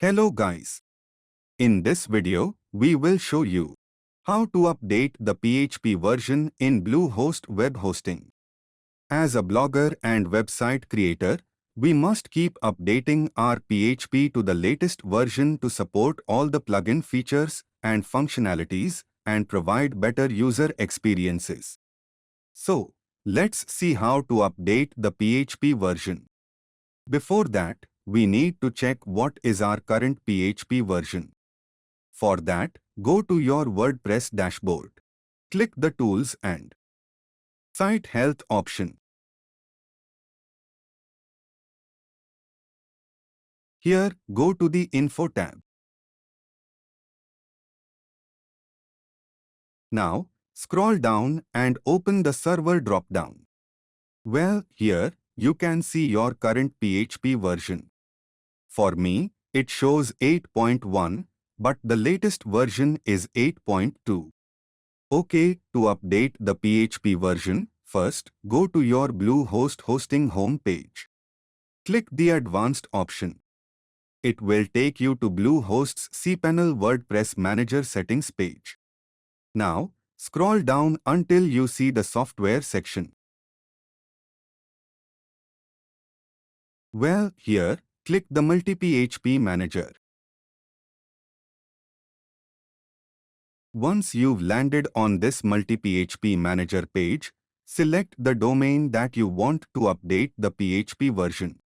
Hello guys. In this video, we will show you how to update the PHP version in Bluehost WebHosting. As a blogger and website creator, we must keep updating our PHP to the latest version to support all the plugin features and functionalities and provide better user experiences. So, let's see how to update the PHP version. Before that, we need to check what is our current PHP version. For that, go to your WordPress dashboard. Click the Tools and Site Health option. Here, go to the Info tab. Now, scroll down and open the Server drop-down. Well, here, you can see your current PHP version. For me, it shows 8.1, but the latest version is 8.2. Okay, to update the PHP version, first, go to your Bluehost hosting home page. Click the Advanced option. It will take you to Bluehost's cPanel WordPress Manager settings page. Now, scroll down until you see the Software section. Well, here, click the Multi-PHP Manager. Once you've landed on this Multi-PHP Manager page, select the domain that you want to update the PHP version.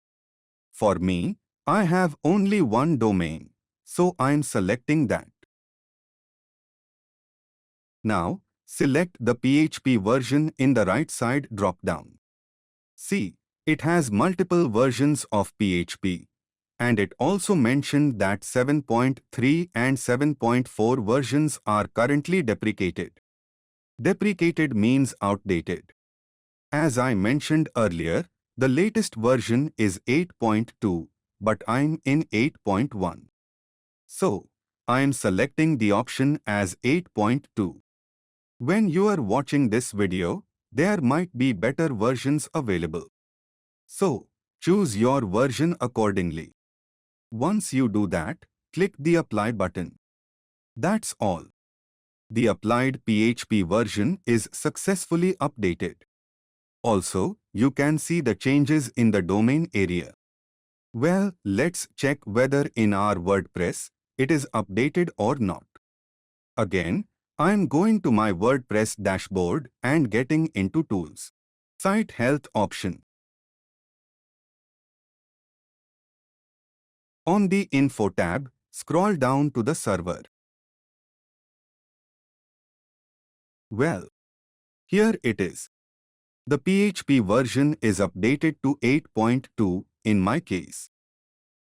For me, I have only one domain, so I'm selecting that. Now, select the PHP version in the right side drop-down. See, it has multiple versions of PHP. And it also mentioned that 7.3 and 7.4 versions are currently deprecated. Deprecated means outdated. As I mentioned earlier, the latest version is 8.2, but I'm in 8.1. So, I'm selecting the option as 8.2. When you are watching this video, there might be better versions available. So, choose your version accordingly. Once you do that, click the Apply button. That's all. The applied PHP version is successfully updated. Also, you can see the changes in the domain area. Well, let's check whether in our WordPress it is updated or not. Again, I'm going to my WordPress dashboard and getting into Tools. Site Health option. On the Info tab, scroll down to the Server. Well, here it is. The PHP version is updated to 8.2 in my case.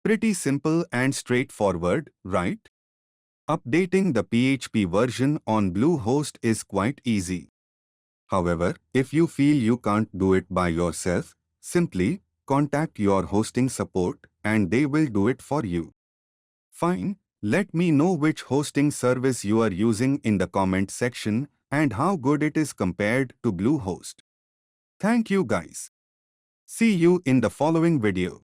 Pretty simple and straightforward, right? Updating the PHP version on Bluehost is quite easy. However, if you feel you can't do it by yourself, simply contact your hosting support and they will do it for you. Fine, let me know which hosting service you are using in the comment section and how good it is compared to Bluehost. Thank you guys. See you in the following video.